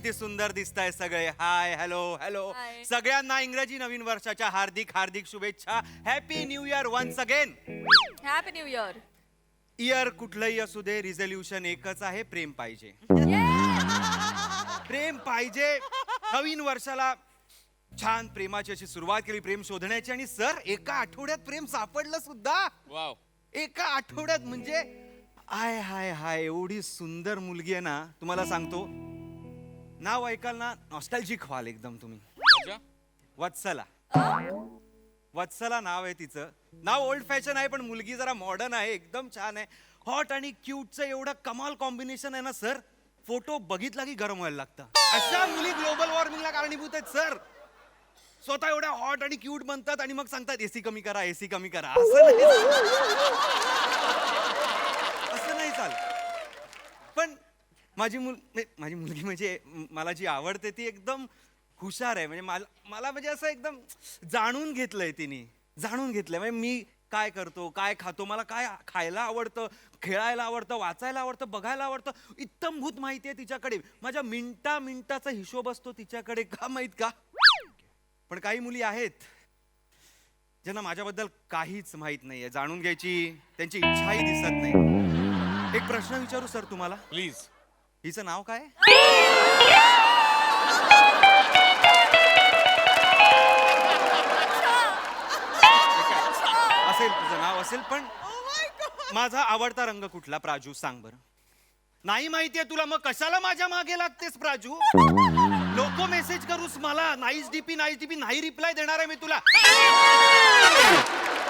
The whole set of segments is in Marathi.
किती सुंदर दिसताय सगळे. Hi, hello hello. हाय. सगळ्यांना इंग्रजी नवीन वर्षाच्या हार्दिक हार्दिक शुभेच्छा. Happy new year once again. Happy new year. Year कुठलंही असू दे, रिझोल्युशन एकच आहे, प्रेम पाहिजे. प्रेम पाहिजे. नवीन वर्षाला छान प्रेमाची अशी सुरुवात केली, प्रेम शोधण्याची. आणि सर, एका आठवड्यात प्रेम सापडलं सुद्धा. वाव. एका आठवड्यात म्हणजे हाय हाय हाय, एवढी सुंदर मुलगी आहे ना. तुम्हाला सांगतो, नाव ऐकाल ना नॉस्टॅल्जिक व्हाल एकदम तुम्ही. अच्छा. वत्सला. वत्सला नाव आहे तिचं. नाव ओल्ड फॅशन आहे, पण मुलगी जरा मॉडर्न आहे, एकदम छान आहे. हॉट आणि क्यूटचं एवढं कमाल कॉम्बिनेशन आहे ना सर, फोटो बघितला की गरम व्हायला लागतं. अशा मुली ग्लोबल वॉर्मिंगला कारणीभूत आहेत सर. स्वतः एवढ्या हॉट आणि क्यूट बनतात आणि मग सांगतात एसी कमी करा, एसी कमी करा. असं नाही चाल. पण माझी मुलगी म्हणजे मला जी आवडते ती एकदम हुशार आहे. म्हणजे मला म्हणजे असं एकदम जाणून घेतलंय तिने. जाणून घेतलंय म्हणजे मी काय करतो, काय खातो, मला काय खायला आवडतं, खेळायला आवडतं, वाचायला आवडतं, बघायला आवडतं. इत्तमभूत माहिती आहे तिच्याकडे. माझ्या मिनिटाचा हिशोब असतो तिच्याकडे. का माहित का? पण काही मुली आहेत ज्यांना माझ्याबद्दल काहीच माहित नाहीये. जाणून घ्यायची त्यांची इच्छाही दिसत नाही. एक प्रश्न विचारू सर तुम्हाला? प्लीज. हिचं नाव काय? असेल, तुझं नाव असेल, पण माझा आवडता रंग कुठला? प्राजू, सांग बरं. नाही माहितीये तुला, मग कशाला माझ्या मागे लागतेस प्राजू? नको मेसेज करूस मला. नाईस डीपी नाही रिप्लाय देणार आहे मी तुला.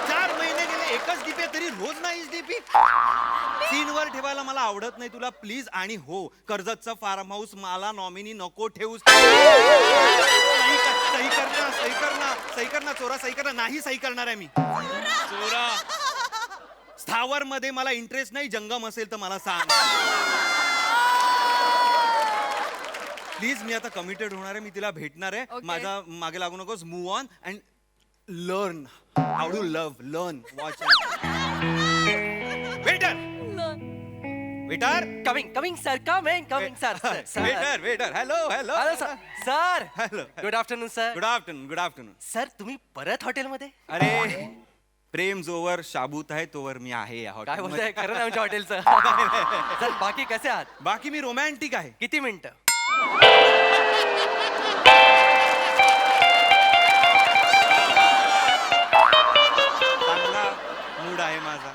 4 महिने गेले, एकच डीपी तरी रोज नाईस डीपी. सीनवर ठेवायला मला आवडत नाही तुला, प्लीज. आणि हो, कर्जतचं फार्म हाऊस मला नॉमिनी नको ठेवूस. सही कर ना चोरा, सही कर ना. नाही सही करणार आहे मी. चोरा. स्थावर मध्ये मला इंटरेस्ट नाही. जंगम असेल तर मला सांग प्लीज. मी आता कमिटेड होणार आहे, मी तिला भेटणार आहे. Okay. माझा मागे लागू नकोस. Move on and learn how to love. Learn. Watch. Waiter Coming, sir. Coming, sir. Waiter. Hello Hello, sir. Sir. Hello. Good afternoon, sir. Good afternoon. Sir, तुम्ही परत हॉटेलमध्ये? अरे, प्रेम जोवर शाबूत आहे तोवर मी आहे या काय बोलताय? हॉटेल. खरं ना आमच्या हॉटेलचं? सर, बाकी कसे आहात? बाकी मी रोमॅन्टिक आहे. किती मिनिटं? चांगला मूड आहे माझा.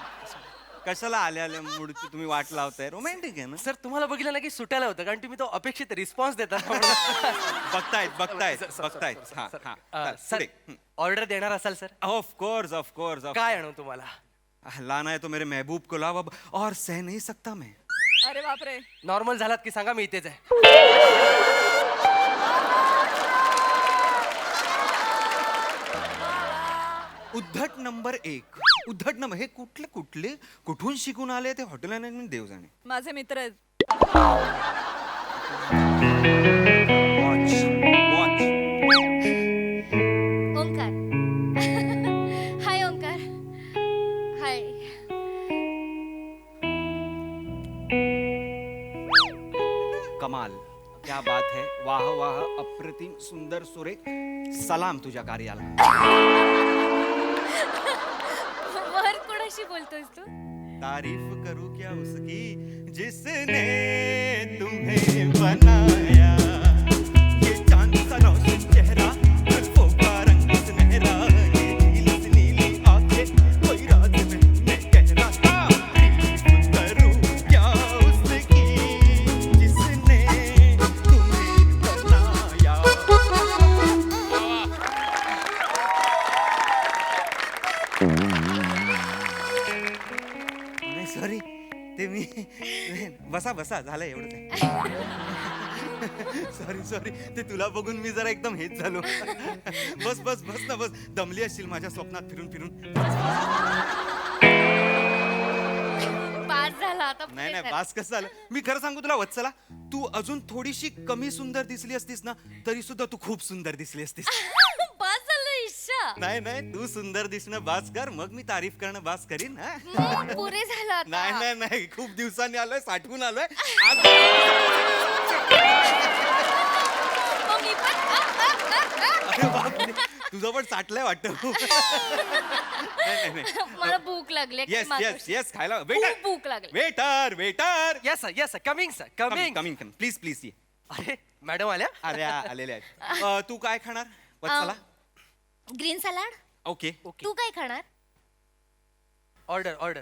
कशाला आल्या मूडची तुम्ही वाट लावताय? रोमॅन्टिक आहे ना सर, तुम्हाला बघितलं ना की सुटायला होतं, कारण तुम्ही तो अपेक्षित रिस्पॉन्स देता. बघतायत. सर, ऑर्डर देणार असाल सर? Of course. काय आणू तुम्हाला? लाना है तो मेरे महबूब को लाओ अब, और सह नहीं सकता मैं. अरे बापरे. नॉर्मल झालात की सांगा, मी इथेच आहे. उद्धट नंबर 1. उद्धट नंबर हे कुठले कुठून शिकून आले ते हॉटेल मॅनेजमेंट देव जाणे. माझे मित्र आहेत. वॉच. ओंकार. हाय ओंकार. हाय. कमाल. क्या बात है. वाह अप्रतिम, सुंदर, सुरेख. सलाम तुझ्या कार्याला. वर कोणाशी बोलतोयस तू? तारीफ करूं क्या उसकी जिसने तुम्हें बनाया. ये चांद सा रोशन चेहरा, जुल्फों का रंग सुनहरा, ये नीली सी नीली आंखें, कोई राज मैं कह रहा था. तारीफ करूं क्या उसकी जिसने तुम्हें बनाया. सॉरी, ते मी बसा झालं एवढं. सॉरी ते तुला बघून मी जरा एकदम हेच झालो. बस ना बस. दमली असशील माझ्या स्वप्नात फिरून. पास झाला आता. नाही बास कसं झालं. मी खरं सांगू तुला वत्सला, तू अजून थोडीशी कमी सुंदर दिसली असतीस ना, तरी सुद्धा तू खूप सुंदर दिसली असतीस. पास झालं ईशा. नाही तू सुंदर दिसणं बास कर, मग मी तारीफ करणं बास करीन. पुरे झालं आता. नाही खूप दिवसांनी आलोय, साठवून आलोय आज. तुझं पण साठलंय वाटतं. नाही, नाही. मला भूक लागली येस येस येस खायला खूप वेटर भूक लागली. Waiter waiter yes sir coming sir coming coming please please ये. अरे मॅडम आल्या अरे आलेले आहेत. तू काय खाणार वत्सला? Green salad. ओके तू काय खाणार? ऑर्डर ऑर्डर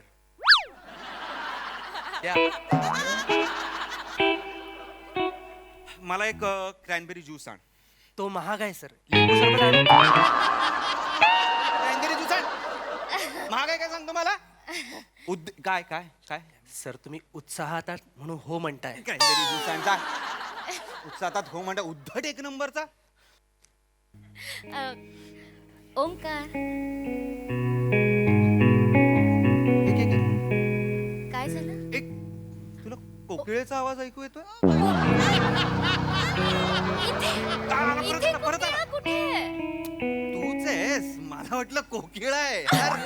या मला एक क्रॅनबेरी ज्यूस आण. तो महाग आहे सर लिंबू सरबत आणू? क्रॅनबेरी ज्यूस आण. महाग आहे काय सांगतो मला? काय काय काय सर तुम्ही उत्साहात आहात म्हणून हो म्हणताय. क्रॅनबेरी ज्यूस आण जा. उत्साहात हो म्हणता उद्धट एक नंबरचा. ओंकार एक एक एक. काय झालं? एक तुला कोकिळेचा आवाज ऐकू येतोय? इथे परत आला, परत आला. कुठे? तूच आहेस. मला वाटलं कोकिळ आहे यार.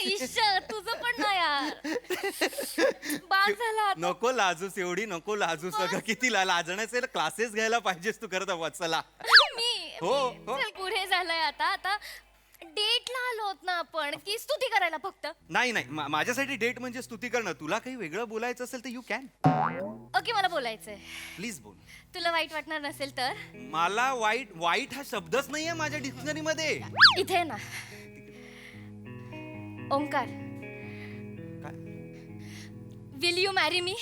ईश्वर तुझं पण ना यार. बाग झाला आता. नको लाजूस एवढी नको लाजूस. अगं किती लाजण्याचे क्लासेस घ्यायला पाहिजेस तू करत वत्सला. मी हो, हो. चल, पुढे झालंय आता डेटला आलो होत ना आपण की स्तुती करायला फक्त. नाही नाही माझ्यासाठी डेट म्हणजे स्तुती करणं. तुला काही वेगळं बोलायचं असेल तर यू कॅन ओके मला बोलायचंय. प्लीज बोल. तुला वाईट वाटणार नसेल तर मला वाईट वाईट हा शब्दच नाहीये माझ्या डिक्शनरी मध्ये. इथे आहे ना ओंकार. काय? Will you marry me?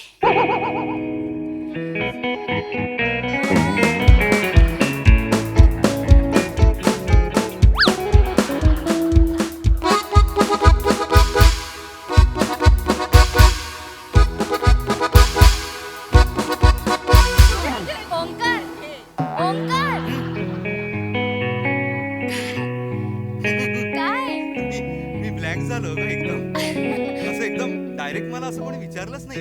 Omkar Omkar काय? मी ब्लँक झालो ग एकदम. असं एकदम डायरेक्ट मला असं कोणी विचारलंच नाही.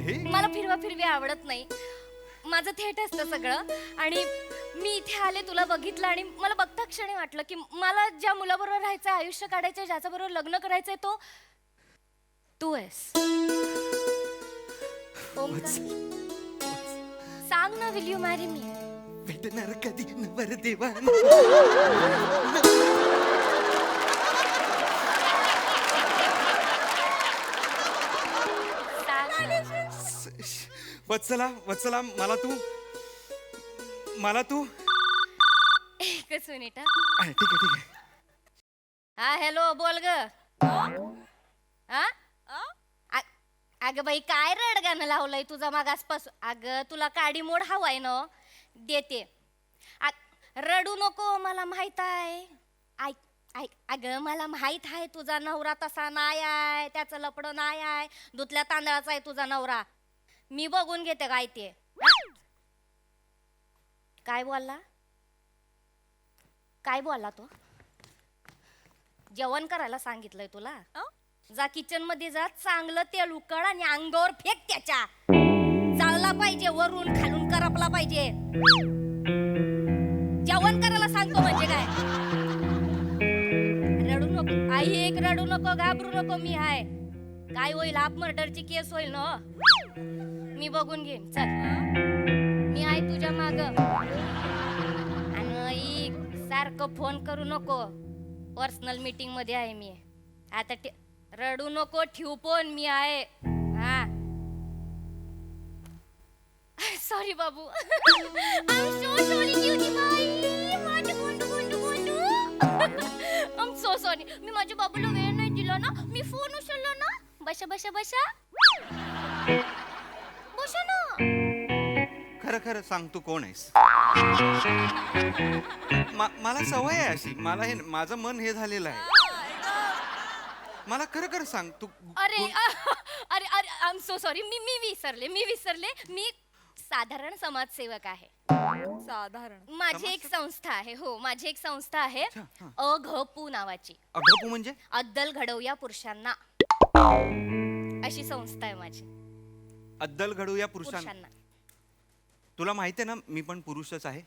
हे मला फिरवा फिरवी आवडत नाही. माझं थेट असतं सगळं. आणि मी इथे आले तुला बघितलं आणि मला बघता क्षणी वाटलं की मला ज्या मुलाबरोबर राहायचं आयुष्य काढायचं ज्याच्या बरोबर लग्न करायचंय तो तू आहेस. ओंकार, सांग ना विल यू मॅरी मी? भेटणार कधी नवर देवा. वत्सला वत्सला मला तू एकच मिनिट. ठीक आहे ठीक आहे. हा हॅलो बोल ग. हा अगं बाई काय रडगाणं लावलंय तुझा मागासपासून. अगं तुला काडी मोड हवाय ना देते. रडू नको मला माहित आहे. ऐक ऐक अगं मला माहित आहे तुझा नवरा तसा नाही आहे. त्याचं लपडं नाही आहे. धुतल्या तांदळाचा आहे तुझा नवरा. मी बघून घेते काय ते. काय बोलला? काय बोलला तो? जेवण करायला सांगितलंय तुला? जा किचन मध्ये जा. चांगलं तेल उकळ आणि अंगावर फेक त्याच्या. चालला पाहिजे वरून खालून करपला पाहिजे. जेवण करायला सांगतो म्हणजे काय? रडू नको आई. एक रडू नको घाबरू नको. मी आहे. काय होईल आप मर्डरची केस होईल ना. मी बघून घेईन. चल मी आहे तुझ्या माग. आणि सारखं फोन करू नको. पर्सनल मीटिंग मध्ये आहे मी आता. रडू नको. ठेवू पण मी आहे. हा sorry Babu. I'm so sorry cutie बाई. माझे गोंडू गोंडू गोंडू. I'm so sorry. मी माझ्या बाबूला वेळ नाही दिला ना. मी फोन उचलला ना. बशा बशा बशा बशा ना. खरं खरं सांग तू कोण आहेस? मला सवय आहे अशी. मला हे माझं मन हे झालेलं आहे. मला खरं खरं सांग तू. अरे अरे अरे आय एम सो सॉरी. मी विसरले. मी साधारण समाजसेवक आहे. साधारण माझी एक संस्था आहे. हो माझी एक संस्था आहे. अच्छा, अघपू नावाची. अगपू म्हणजे? अद्दल घडवूया पुरुषांना अशी संस्था आहे माझी. अद्दल घडूया पुरुषांना. पुरुषांना. तुला माहिती आहे ना मी पण पुरुषच आहे.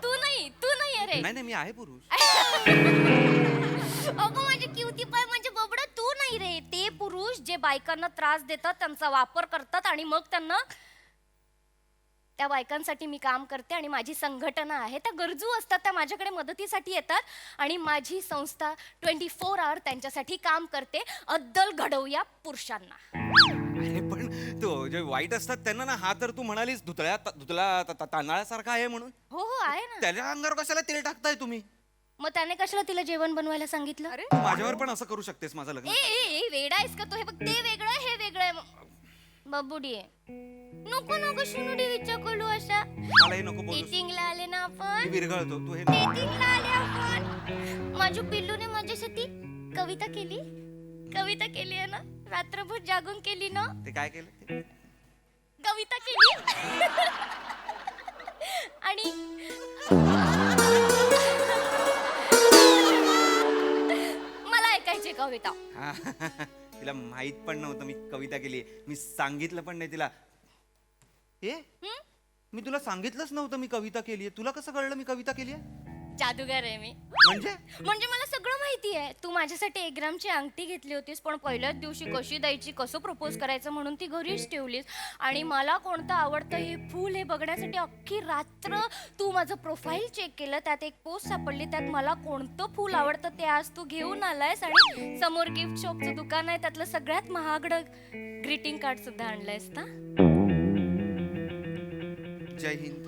तू नाही अरे. नाही नाही मी आहे पुरुष. अगं माझी क्युती पाय म्हणजे बबडा तू नाही रे. ते पुरुष जे बायकांना त्रास देतात त्यांचा वापर करतात आणि मग त्यांना त्या बायकांसाठी मी काम करते आणि माझी संघटना आहे. त्या गरजू असतात, त्या माझ्याकडे मदतीसाठी येतात आणि माझी संस्था 24 आवर त्यांच्यासाठी काम करते. अद्दल घडवूया पुरुषांना. अरे पण तो जे वाईट असतात त्यांना ना, हा तर तू म्हणालीस धुतला तांदळासारखा आहे म्हणून. हो हो आहे ना. त्याच्या अंगावर कशाला तेल टाकताय तुम्ही? मग त्याने कशाला तिला जेवण बनवायला सांगितलं? अरे तू माझ्यावर पण असं करू शकतेस माझं लग्न. ए वेडा आहेस का तू? हे बघ, ते वेगळं हे वेगळं आहे. बबुडी नको नको शुनुडी विचारलो अशा. मला हे नको बोलूस. डेटिंगला आले ना मी आपण. विरघळतो तू हे डेटिंगला आले आपण. माझ्या पिल्लूने माझ्यासाठी कविता केली. कविता केली आहे ना, रात्रभर जागून केली ना. ते काय केलं ते? कविता केली आणि मला ऐकायची कविता. हा, तिला माहित पण नव्हतं मी कविता केली. मी सांगितलं पण नाही तिला. मी तुला सांगितलंच नव्हतं मी कविता केली. तुला कसं कळलं मी कविता केली? जादूगार आहे मी. म्हणजे मला सगळं माहिती आहे. तू माझ्यासाठी 1 ग्रामची अंगठी घेतली होतीस, पण पहिल्याच दिवशी कशी द्यायची, कसं प्रपोज करायचं म्हणून ती घरीच ठेवलीस. आणि मला कोणतं आवडतं हे फूल हे बघण्यासाठी अख्खी रात्र तू माझं प्रोफाईल चेक केलं. त्यात एक पोस्ट सापडली, त्यात मला कोणतं फूल आवडतं ते आज तू घेऊन आलायस. आणि समोर गिफ्ट शॉपचं दुकान आहे, त्यातलं सगळ्यात महागडं ग्रीटिंग कार्ड सुद्धा आणलंयस ना. जय हिंद.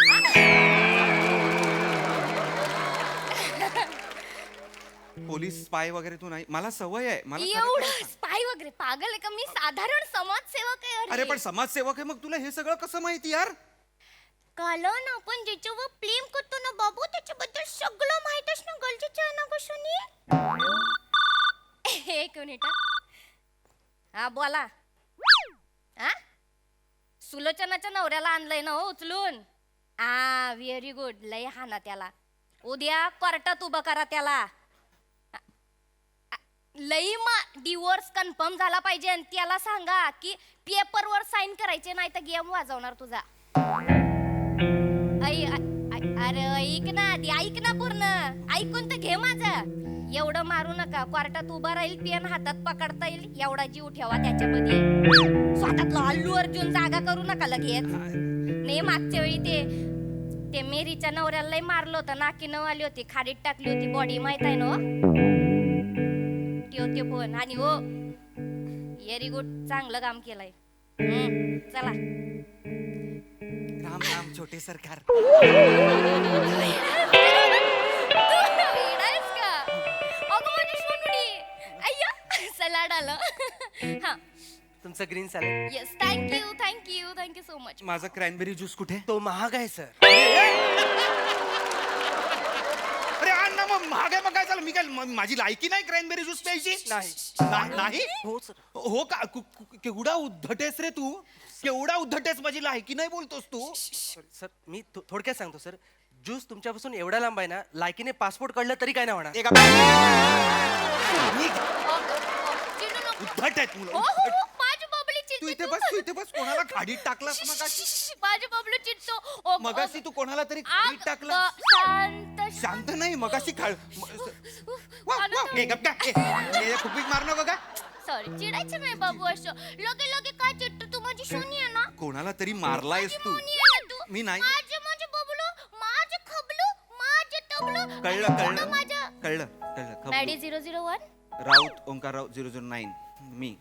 पोलीस स्पाय वगैरे तू नाही. मला सवय आहे. मला एवढं स्पाय वगैरे पागल आहे का मी? साधारण समाजसेवक आहे. अरे पण समाजसेवक आहे, मग तुला हे सगळं कसं माहिती यार? काल ना आपण ज्याच्यावर प्रेम करतो ना बाबू, त्याच्याबद्दल सगळं माहितच ना. गलजीच्या आहे ना कशाने. एक मिनिट हा बोला. हा सुलोचनाच्या नवऱ्याला आणलंय ना हो उचलून. Very good. लय हा ना त्याला. उद्या कोर्टात उभं करा त्याला. लई मग डिवोर्स कन्फर्म झाला पाहिजे. आणि त्याला सांगा की पेपरवर साईन करायचे, नाही तर गेम वाजवणार तुझा. अरे ऐक ना आधी, ऐक ना पूर्ण. ऐकून तर घे माझं. एवढं मारू नका. कोर्टात उभा राहील, पेन हातात पकडता येईल एवढा जीव ठेवा त्याच्यामध्ये. स्वतःतलं अल्लू अर्जुन जागा करू नका लगेच. नाही मागच्या वेळी ते मेरीच्या नवऱ्याला लय मारलं होतं. नाकी नऊ आली होती, खाडीत टाकली होती बॉडी, माहित आहे ना. ते पण. आणि हो व्हेरी गुड, चांगलं काम केलंय. चला. राम राम छोटे सरकार. सलाड आलं. हा तुमचं green salad. Yes thank you thank you thank you so much. माझा क्रॅनबेरी ज्यूस कुठे? तो महाग आहे सर. अरे आण ना मग. महाग आहे मग काय झालं? मी काय माझी लायकी नाही क्रॅनबेरी ज्यूस प्यायची? नाही. हो सर. हो का? केवढा उद्धटेस रे तू. केवढा उद्धटेस. माझी लायकी नाही बोलतोस तू. सर मी थोडक्यात सांगतो सर. ज्यूस तुमच्यापासून एवढा लांब आहे ना, लायकीने पासपोर्ट काढलं तरी काय नाही होणार. उद्धट आहेत मुलं. तू इथे बस. कोणाला खाडीत टाकलास मगाशी? माझे बबलू चिडतो. मगाशी तू कोणाला तरी खाडीत टाकला. शांत नाही. मगाशी खूपच मार नको का? सॉरी, चिडायचं नाही बाबू. असं लगे लगे काय चिडतो तू? माझी सोनी आहे ना. कोणाला तरी मारलायस तू. मी नाही. माझे बबलू, माझे खबलू, माझे तबलू. कळलं. मॅडी 001. राऊत ओंकारराव 009. मी.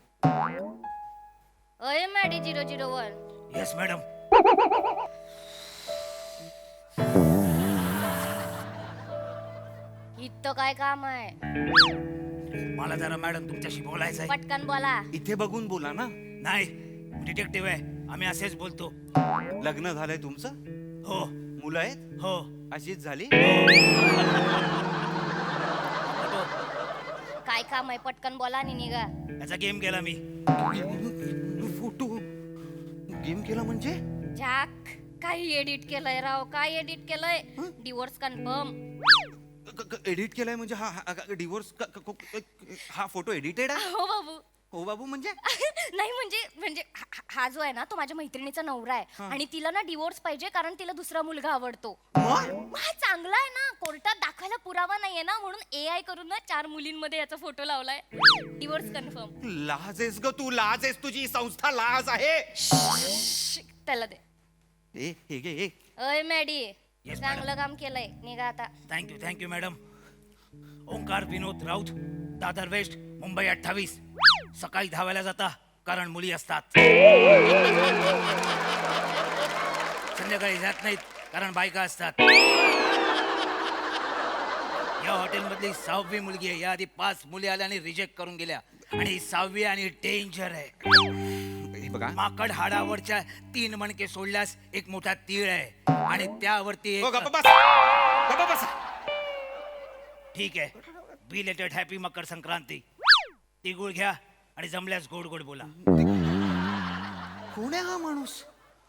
अय मॅडी 001. Yes madam. इथं काय काम आहे? मला जरा मॅडम तुमच्याशी बोलायचं आहे. पटकन बोला. इथे बघून बोला ना. नाही, डिटेक्टिव्ह आहे. आम्ही असेच बोलतो. लग्न झालंय तुमचं? हो मुलं आहेत? हो. अशीच झाली? काय काम आहे? पटकन बोला आणि निघा. याचा गेम केला मी. फोटो गेम केला म्हणजे? झाक. काही एडिट केलंय राव. काय एडिट केलंय? Divorce confirm. एडिट केलाय म्हणजे हा डिवोर्स हा फोटो एडिटेड आहे? हो बाबू. हो बाबू म्हणजे? नाही म्हणजे हा जो आहे ना, तो माझ्या मैत्रिणीचा नवरा आहे. आणि तिला ना डिवोर्स पाहिजे, कारण तिला दुसरा मुलगा आवडतो. हा चांगला आहे ना. कोर्टात दाखवायला पुरावा नाहीये ना, म्हणून AI करून ना 4 मुलींमध्ये याचा फोटो लावलाय. Divorce confirm. लाज आहेस ग तू. लाज आहेस. तुझी संस्था लाज आहे. त्याला दे. हे घे हे. अय मॅडी Yes, चांगलं काम केलंय निघा आता. Thank you madam. Omkar Vinod Raut, Dadar west, Mumbai 28. सकाळी धावायला जाता कारण मुली असतात. संध्याकाळी जात नाहीत कारण बायका असतात. या हॉटेलमधली 6वी मुलगी आहे. याआधी 5 मुली आल्या आणि रिजेक्ट करून गेल्या आणि ही 6वी आणि डेंजर आहे. हे बघा माकड हाडावरच्या 3 मणके सोडल्यास एक मोठा तीळ आहे आणि त्यावरती हो, एक... गप्पा बस गप्पा बस. ठीक आहे. Belated happy Makar Sankranti. तिळगुळ घ्या आणि जमल्यास गोड गोड बोला. कोण आहे हा माणूस?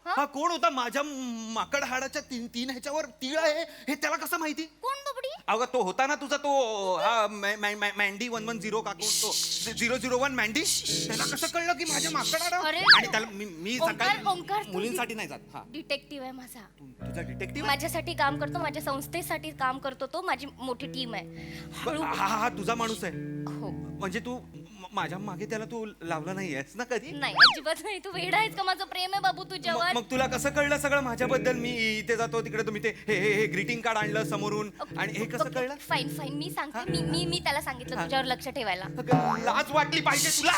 हा कोण होता? माझ्या माकड हाडाच्या तीन ह्याच्यावर तीळ आहे हे त्याला कसं माहिती? कोण बुबडी? अगं तो होता ना तुझा तो हा मँडी 110 का कोण तो 001 मँडी. त्याला कसं कळलं की माझ्या माकड हाड? अरे, आणि त्याला मी ओंकार, सकाळी मुलींसाठी नाही जात. हा डिटेक्टिव्ह आहे माझा. तुझा डिटेक्टिव्ह. माझ्यासाठी काम करतो, माझ्या संस्थेसाठी काम करतो तो. माझी मोठी टीम आहे. हळू. हा हा हा तुझा माणूस आहे. हो. म्हणजे तू माझ्या मागे त्याला तू लावला नाही आहेस ना कधी? नाही अजिबात नाही. तू वेडा आहेस का? माझं प्रेम आहे बाबू तुझ्यावर. मग तुला कसं कळलं सगळं माझ्याबद्दल? मी इथे जातो तिकडे तुम्ही ते हे ग्रीटिंग कार्ड आणलं समोरून आणि हे कसं कळलं? फाईन फाईन मी सांगते. मी त्याला सांगितलं हा. तुझ्यावर लक्ष ठेवायला. अगं, लाज वाटली पाहिजे तुला.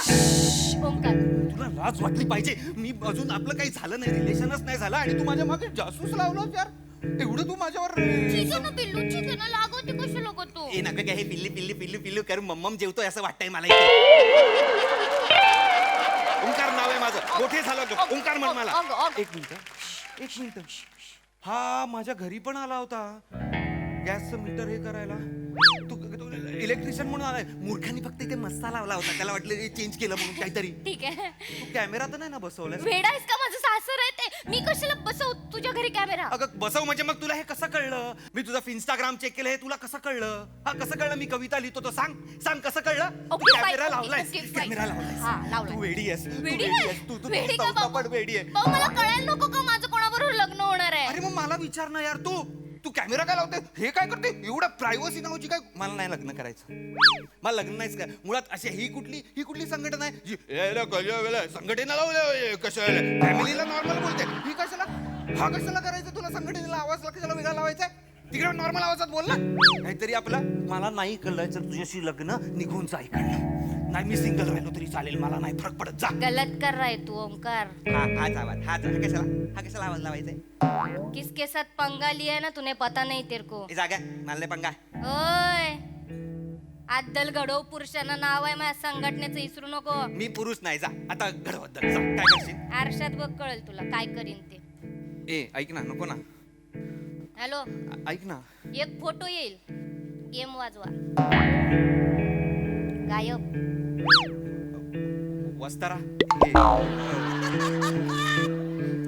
ओंकार तुला लाज वाटली पाहिजे. मी अजून आपलं काही झालं नाही, रिलेशनच नाही झालं आणि तू माझ्या मागे जासूस लावलं यार. एवढं तू माझ्यावर ठीक आहे ना पिल्लू, ठीक आहे ना. लागवते कशाला करतो? ए नका काय हे पिल्ली पिल्ली पिल्लू पिल्लू करून मम्मम जेवतोय असं वाटतंय मला इथे. ओंकार नाव आहे माझं. मोठे झालं होतं. ओंकार म्हण मला. एक मिनिट. हा माझ्या घरी पण आला होता गॅसचं मीटर हे करायला. तू इलेक्ट्रिशियन म्हणून आलाय. मूर्खांनी फक्त इथे मस्ता लावला होता. त्याला वाटलं चेंज केलं म्हणून काहीतरी. ठीक आहे. तू कॅमेरा तर नाही ना बसवलाय? वेडा आहेस का? माझं सासर आहे ते. मी कशाला बसवू तुझ्या घरी कॅमेरा? अगं बसव म्हणजे मग तुला हे कसं कळलं? मी तुझं इंस्टाग्राम चेक केलं हे तुला कसं कळलं? हा कसं कळलं मी कविता लिहितो तो? सांग कसं कळलं? तू Okay, कॅमेरा fine, लावलाय. okay, fine. कॅमेरा हा, लावलाय. लावलाय. तू वेडी आहेस. तू वेडी वेडी आहे? आहेस. तू वेडी का चौथा बाबू? पण वेडी आहे. भाऊ मला कळायला नको का माझं कोणाबरोबर लग्न होणार आहे? अरे मग मला विचार ना यार. तू कॅमेरा काय लावते? हे काय करते? एवढं प्रायव्हसी नावाची काय? मला नाही लग्न करायचं. मला लग्न नाहीच काय मुळात. अशी ही कुठली संघटना आहे जी संघटना लावल्या कशाला? फॅमिलीला नॉर्मल बोलते. ही कशाला? हा कशाला करायचं? तुला संघटनेला आवाज कशाला वेगळा लावायचा? तिकडे नॉर्मल आवाजात बोल ना काहीतरी. आपलं मला नाही कळलं तुझ्याशी लग्न, निघून जा इकडनं. नाही मी सिंगल राहिलो तरी चालेल, मला नाही फरक पडत. जा. गलत कर रहा है तू ओंकार. हाच आवाज. हा कशाला आवाज लावायचा? किसके साथ पंगा लिया है ना तूने, पता नहीं तेरे को. जागा मला पंगा. ओय आद्दल घडव पुरुषांना नाव आहे माझ्या संघटनेचं, विसरू नको. मी पुरुष नाही. जा आता घडवत जा. काय करशील? आरशात बघ कळेल तुला काय करीन ते. ए ऐक ना. नको ना. हॅलो ऐक ना. एक फोटो येईल, गेम वाजवा. गायब. वस्तारा.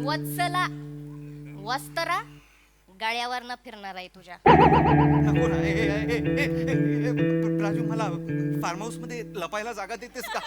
वत्सला वस्त्रा गळ्यावरनं फिरणार आहे तुझ्या. नको ना. राजू मला फार्म हाऊस मध्ये लपायला जागा देतेस का?